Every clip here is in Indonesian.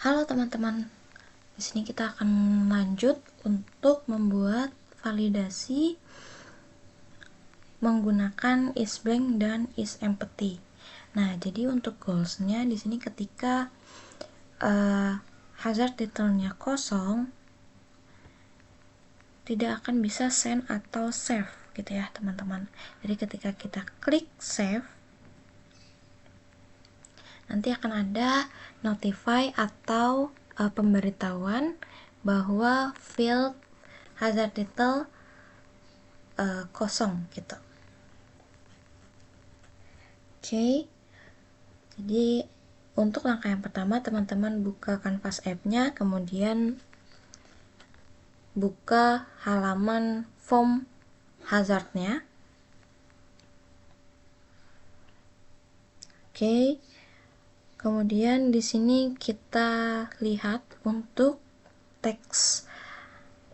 Halo teman-teman, di sini kita akan lanjut untuk membuat validasi menggunakan isBlank dan isEmpty. Nah, jadi untuk goalsnya di sini ketika hazard detailnya kosong, tidak akan bisa send atau save gitu ya teman-teman. Jadi ketika kita klik save, nanti akan ada notify atau pemberitahuan bahwa field hazard detail kosong gitu. Oke, jadi untuk langkah yang pertama teman-teman buka Canvas app-nya, kemudian buka halaman form hazardnya. Oke, kemudian di sini kita lihat untuk teks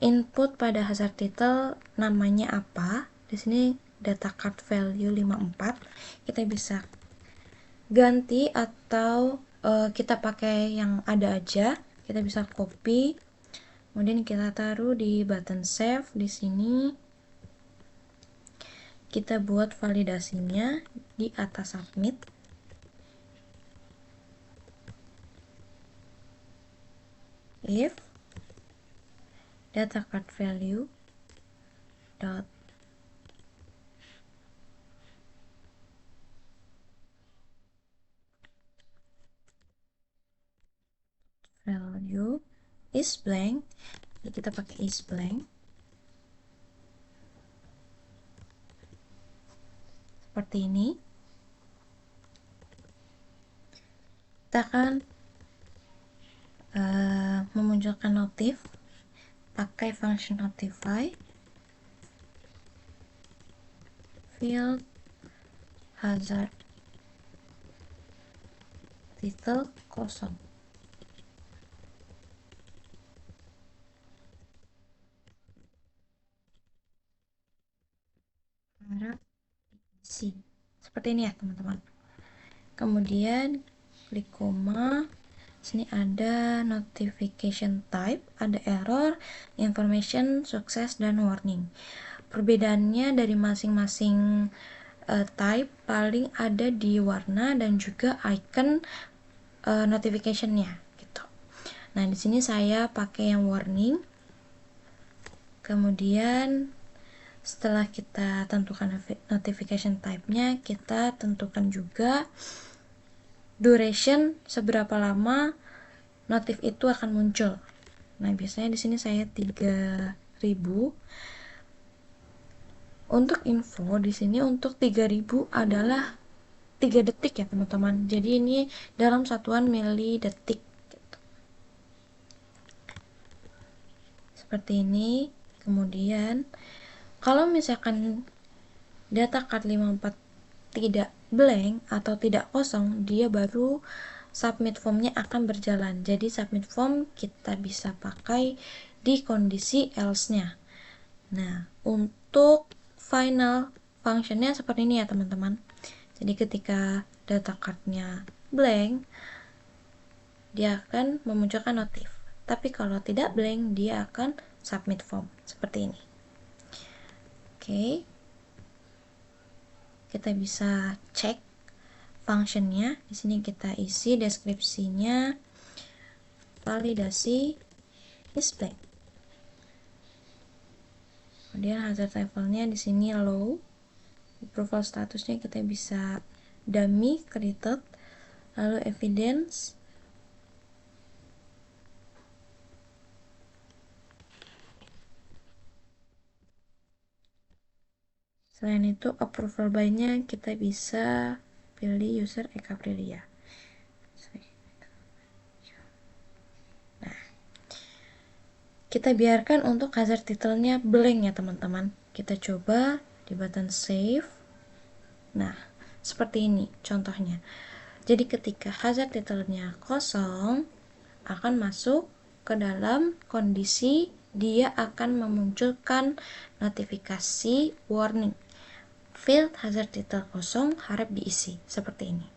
input pada hazard detail namanya apa. Di sini data card value 54. Kita bisa ganti atau kita pakai yang ada aja. Kita bisa copy, kemudian kita taruh di button save. Di sini kita buat validasinya di atas submit. If data card value dot value is blank, jadi kita pakai is blank seperti ini. Kita akan memunculkan notif pakai function notify field hazard detail kosong. Harap isi seperti ini ya teman-teman. Kemudian klik koma. Sini ada notification type, ada error, information, sukses, dan warning. Perbedaannya dari masing-masing type paling ada di warna dan juga icon notificationnya gitu. Nah, di sini saya pakai yang warning. Kemudian setelah kita tentukan notification type-nya, kita tentukan juga duration, seberapa lama notif itu akan muncul. Nah, biasanya di sini saya 3000. Untuk info di sini untuk 3000 adalah 3 detik ya, teman-teman. Jadi ini dalam satuan mili detik gitu. Seperti ini. Kemudian kalau misalkan data card 54 tidak blank atau tidak kosong, dia baru submit formnya akan berjalan. Jadi submit form kita bisa pakai di kondisi else-nya. Nah, untuk final functionnya seperti ini ya teman-teman. Jadi ketika data card-nya blank, dia akan memunculkan notif. Tapi kalau tidak blank, dia akan submit form seperti ini. Oke, kita bisa cek functionnya. Di sini kita isi deskripsinya, validasi is blank. Kemudian hazard levelnya di sini low. Approval statusnya kita bisa dummy created, lalu evidence, selain itu approval by-nya kita bisa pilih user Eka Aprilia. Nah, kita biarkan untuk hazard titelnya blank ya teman-teman. Kita coba di button save. Nah, seperti ini contohnya. Jadi ketika hazard titelnya kosong, akan masuk ke dalam kondisi dia akan memunculkan notifikasi warning. Field hazard detail kosong, harap diisi seperti ini.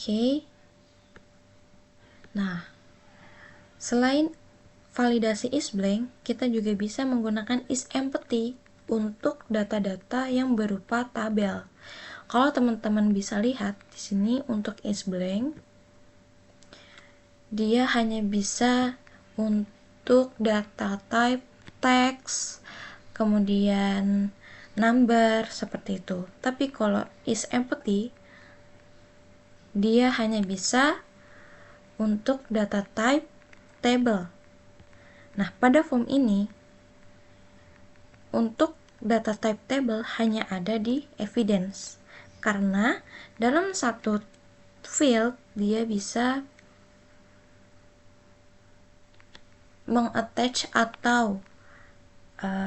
Oke. Nah, selain validasi isBlank, kita juga bisa menggunakan isEmpty untuk data-data yang berupa tabel. Kalau teman-teman bisa lihat di sini untuk isBlank, dia hanya bisa untuk data type text, kemudian number seperti itu. Tapi kalau isEmpty, dia hanya bisa untuk data type table. Nah, pada form ini untuk data type table hanya ada di evidence, karena dalam satu field dia bisa mengattach atau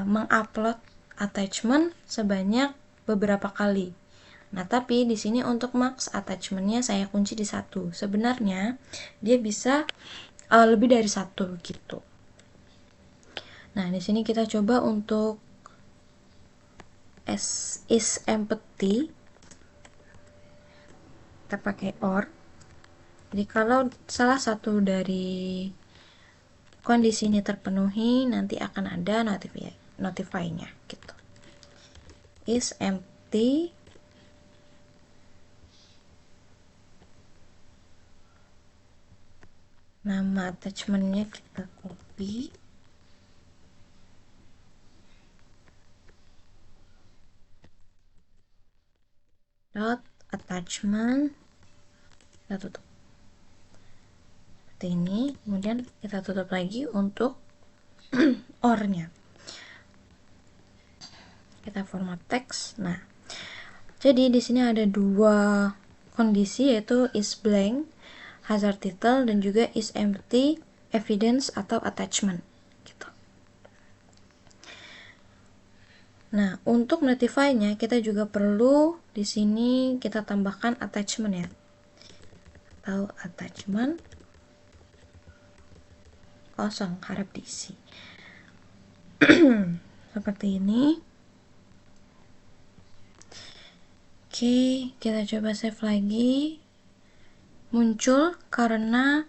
mengupload attachment sebanyak beberapa kali. Nah, tapi di sini untuk max attachmentnya saya kunci di 1. Sebenarnya dia bisa lebih dari 1 gitu. Nah, di sini kita coba untuk isEmpty. Kita pakai OR. Jadi kalau salah satu dari kondisi ini terpenuhi, nanti akan ada notify-nya gitu. isEmpty nama attachmentnya kita copy, dot attachment, kita tutup seperti ini, kemudian kita tutup lagi untuk OR-nya. Kita format teks. Nah, jadi di sini ada dua kondisi, yaitu isBlank hazard title dan juga isEmpty evidence atau attachment gitu. Nah, untuk notify-nya kita juga perlu di sini kita tambahkan attachment ya, atau attachment kosong harap diisi. Seperti ini. Oke, kita coba save lagi. Muncul karena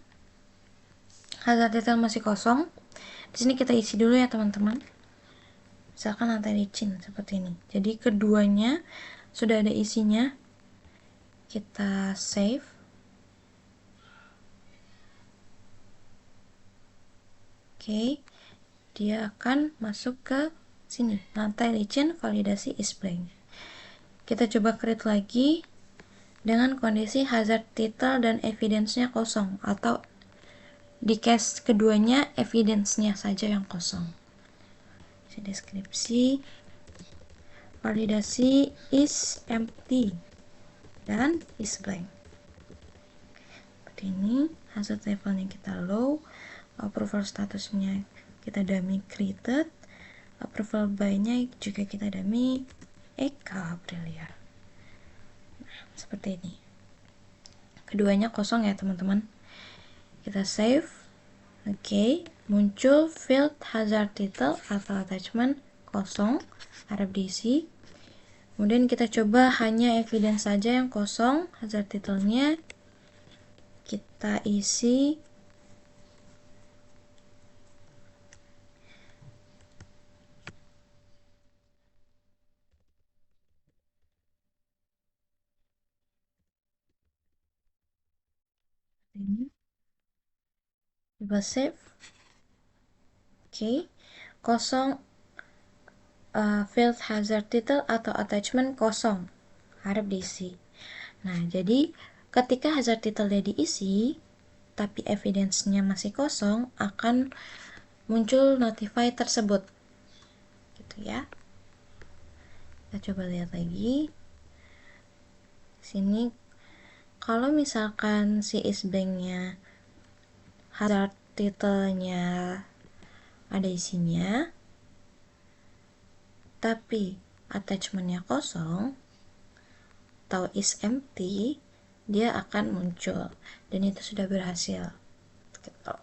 hazard title masih kosong. Di sini kita isi dulu ya teman-teman. Misalkan lantai licin seperti ini. Jadi keduanya sudah ada isinya. Kita save. Oke, dia akan masuk ke sini. Lantai licin validasi isBlank. Kita coba create lagi dengan kondisi hazard title dan evidence-nya kosong, atau di case keduanya evidence-nya saja yang kosong. Deskripsi validasi isEmpty dan isBlank. Seperti ini, hazard levelnya kita low, approval statusnya kita dummy created, approval by-nya juga kita dummy Eka Aprilia. Nah, seperti ini. Keduanya kosong ya teman-teman. Kita save. Oke, muncul field hazard title atau attachment kosong, harap diisi. Kemudian kita coba hanya evidence saja yang kosong, hazard title-nya kita isi ini. Coba save. Oke, kosong, field hazard title atau attachment kosong, harap diisi. Nah, jadi ketika hazard title-nya diisi tapi evidence-nya masih kosong, akan muncul notify tersebut gitu ya. Kita coba lihat lagi sini. Kalau misalkan si isBlank-nya hazard title-nya ada isinya tapi attachment-nya kosong atau isEmpty, dia akan muncul dan itu sudah berhasil gitu.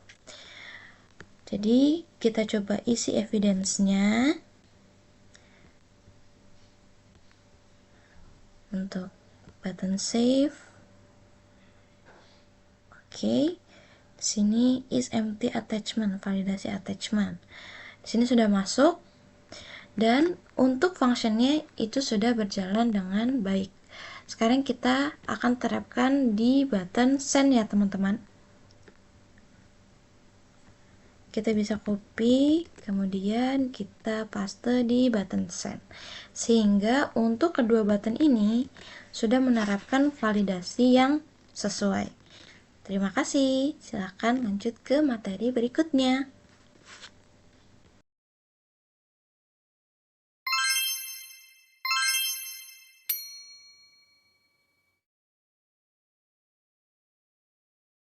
Jadi kita coba isi evidence-nya untuk button save. Oke. Sini is empty attachment, validasi attachment. Di sini sudah masuk dan untuk functionnya itu sudah berjalan dengan baik. Sekarang kita akan terapkan di button send ya teman-teman. Kita bisa copy, kemudian kita paste di button send. Sehingga untuk kedua button ini sudah menerapkan validasi yang sesuai. Terima kasih. Silakan lanjut ke materi berikutnya.